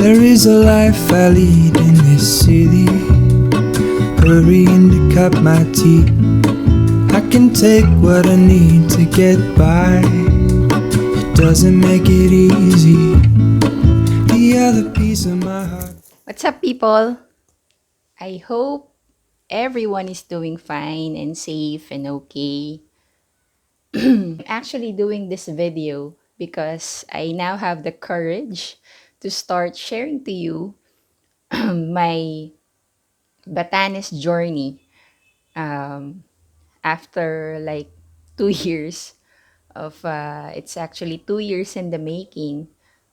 There is a life I lead in this city, hurrying to cut my teeth. I can take what I need to get by. It doesn't make it easy. The other piece of my heart. What's up, people? I hope everyone is doing fine and safe and okay. I'm actually doing this video because I now have the courage to start sharing to you my Batanes journey after like 2 years of it's actually 2 years in the making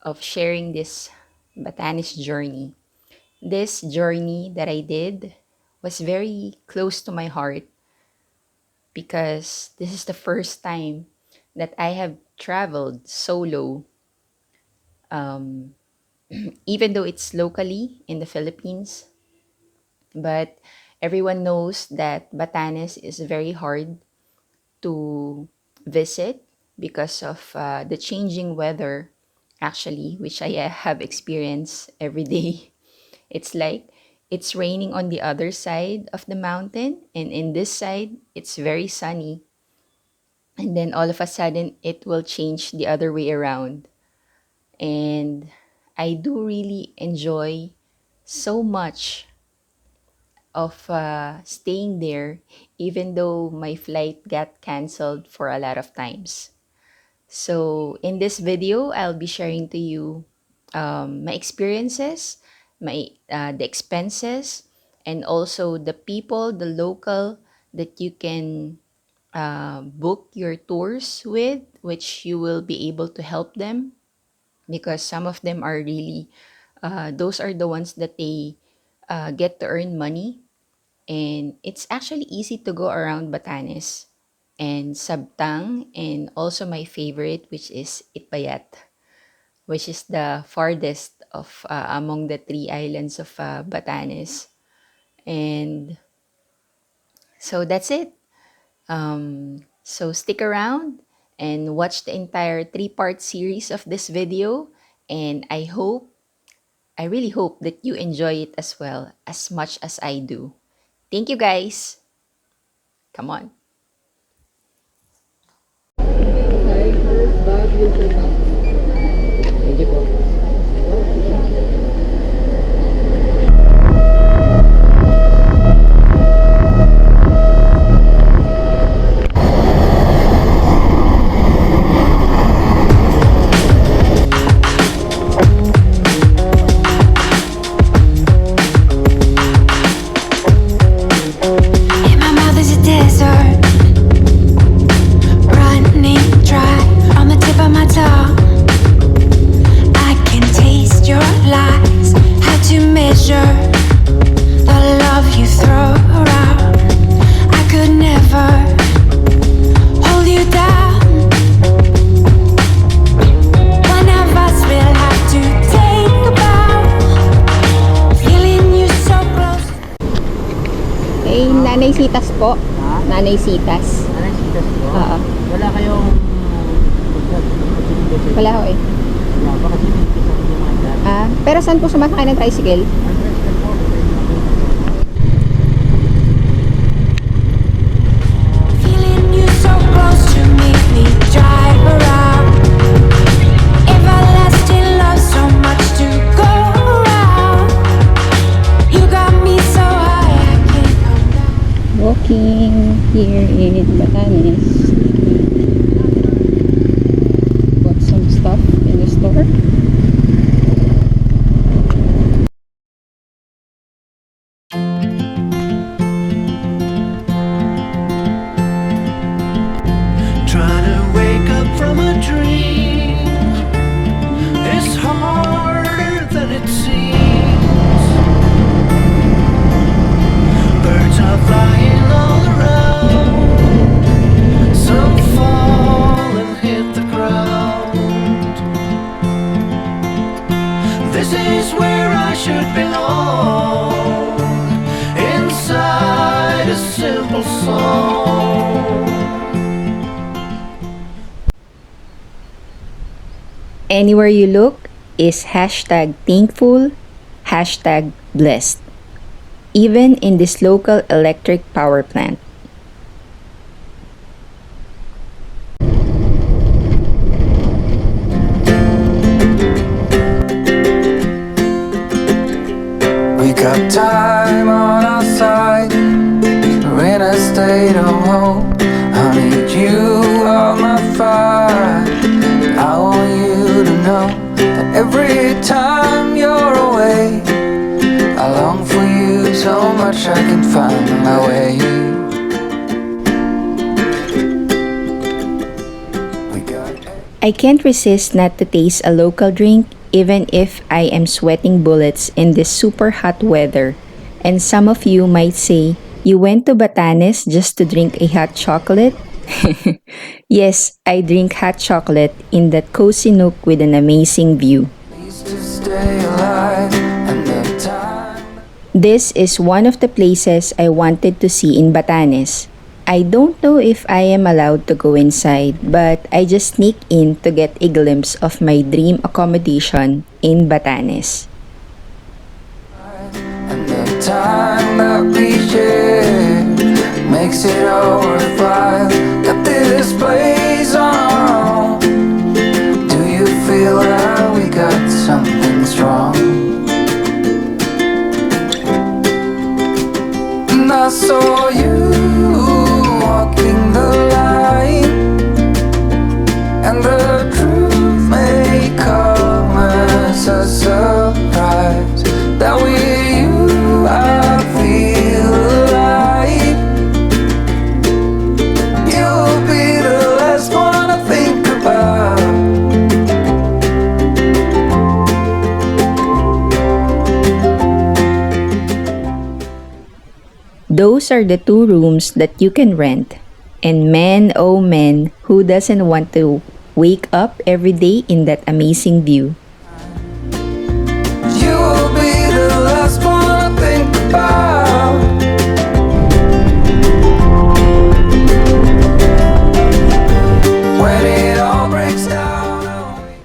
of sharing this Batanes journey. This journey that I did was very close to my heart because this is the first time that I have traveled solo, even though it's locally in the Philippines. But everyone knows that Batanes is very hard to visit because of the changing weather, actually, which I have experienced every day. It's like it's raining on the other side of the mountain, and in this side, it's very sunny. And then all of a sudden, it will change the other way around. And I do really enjoy so much of staying there, even though my flight got canceled for a lot of times. So in this video, I'll be sharing to you my experiences, the expenses, and also the people, the local that you can book your tours with, which you will be able to help them because some of them are really, those are the ones that they get to earn money. And it's actually easy to go around Batanes and Sabtang, and also my favorite, which is Itbayat, which is the farthest of among the three islands of Batanes. And so that's it. So stick around and watch the entire three-part series of this video. And I really hope that you enjoy it as well as much as I do. Thank you, guys. Come on. Thank you po. In my mouth is a desert, running dry on the tip of my tongue. I can taste your lies. How to measure the love you throw around. I could never hold you down. One of us will have to take a bow. Feeling you so close. Hey, Nanay Citas po. Nanay Citas. Nanay Cita po? Oo. Wala kayong... Wala ho eh. Wala ba kasi dito sa mga dyan? Pero saan po sumasakay ng tricycle? Feeling you so close to make me drive around. Everlasting love, so much to go around. You got me so high, I can't come down. Walking here in Batanes. Bought some stuff in the store. Trying to wake up from a dream is harder than it seems. Birds are flying all around. Some fall and hit the ground. This is where I should belong, inside a simple song. Anywhere you look, is hashtag thankful, hashtag blessed, even in this local electric power plant. We got time on our side. We're in a state of hope. I need you on my fire. I want you to know that every time you're away, I long for you so much I can find my way. I can't resist not to taste a local drink even if I am sweating bullets in this super hot weather. And some of you might say, you went to Batanes just to drink a hot chocolate? Yes, I drink hot chocolate in that cozy nook with an amazing view. This is one of the places I wanted to see in Batanes. I don't know if I am allowed to go inside, but I just sneak in to get a glimpse of my dream accommodation in Batanes. And the time that we share makes it all worthwhile. Got this place on our own. Do you feel that we got something strong? And I saw you walking the line, and the truth may come as a surprise that with you I feel alive. You'll be the last one I think about. Those are the 2 rooms that you can rent. And man, oh man, who doesn't want to wake up every day in that amazing view? You'll be the last one I think about. When it all breaks down on me.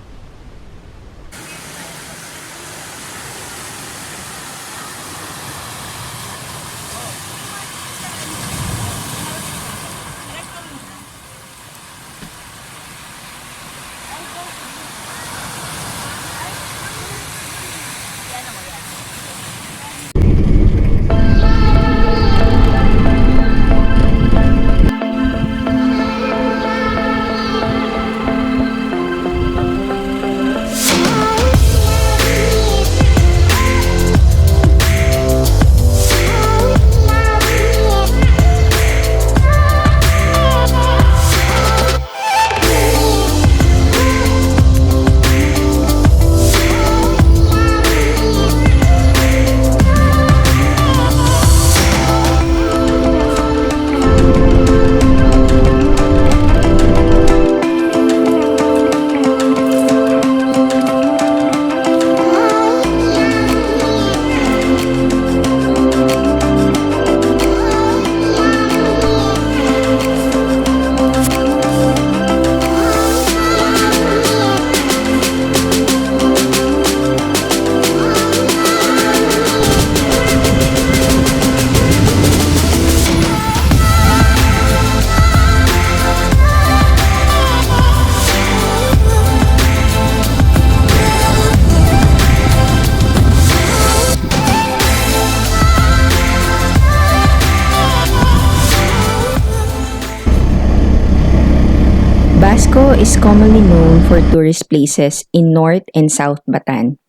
Basco is commonly known for tourist places in North and South Batan.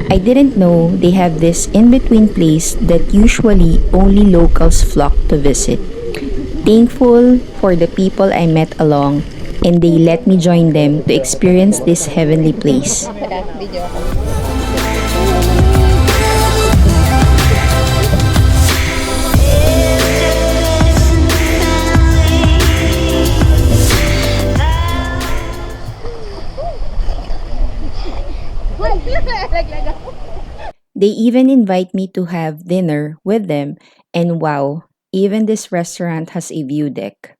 I didn't know they have this in-between place that usually only locals flock to visit. Thankful for the people I met along, and they let me join them to experience this heavenly place. They even invite me to have dinner with them, and wow, even this restaurant has a view deck.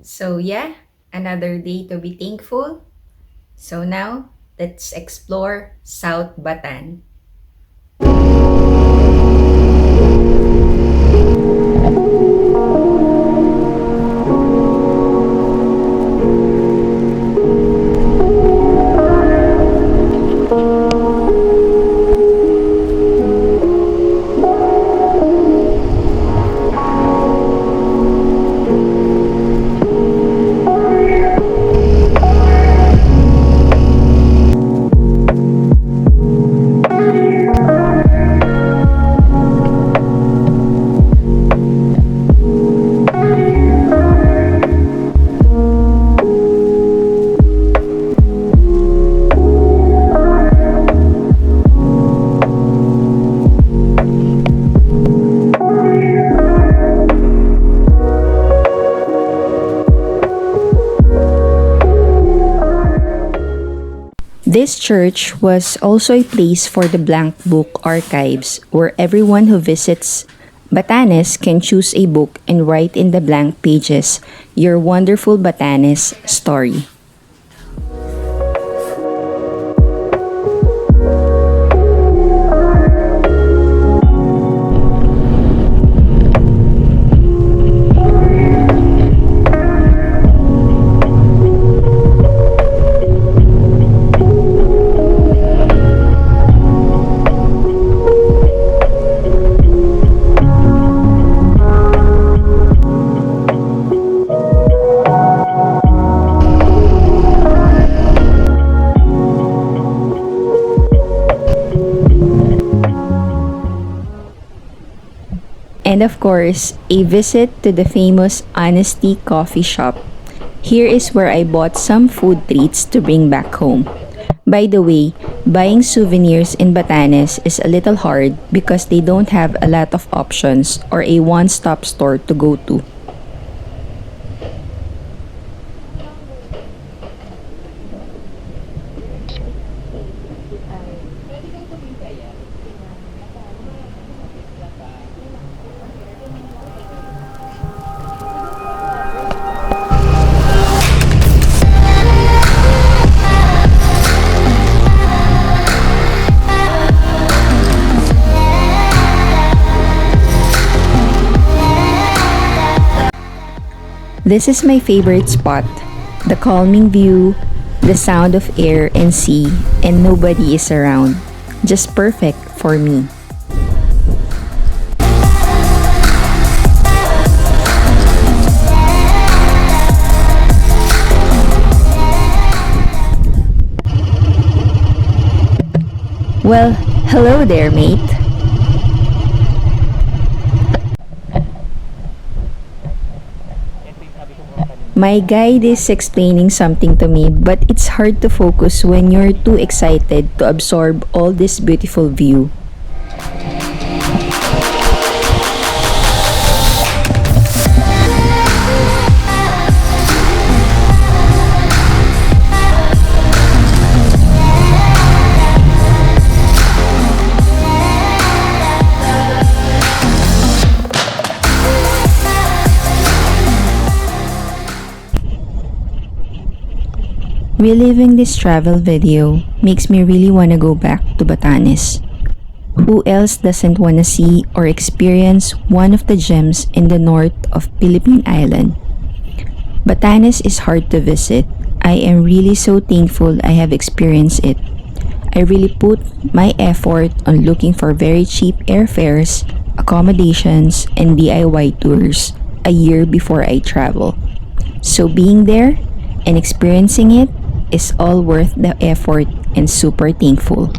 So yeah, another day to be thankful. So now, Let's explore South Batan. This church was also a place for the blank book archives where everyone who visits Batanes can choose a book and write in the blank pages your wonderful Batanes story. And of course, a visit to the famous Honesty Coffee Shop. Here is where I bought some food treats to bring back home. By the way, buying souvenirs in Batanes is a little hard because they don't have a lot of options or a one-stop store to go to. This is my favorite spot. The calming view, the sound of air and sea, and nobody is around. Just perfect for me. Well, hello there, mate. My guide is explaining something to me, but it's hard to focus when you're too excited to absorb all this beautiful view. Reliving this travel video makes me really want to go back to Batanes. Who else doesn't want to see or experience one of the gems in the North of Philippine Island? Batanes is hard to visit. I am really so thankful I have experienced it. I really put my effort on looking for very cheap airfares, accommodations, and DIY tours a year before I travel. So being there and experiencing it is all worth the effort and super thankful.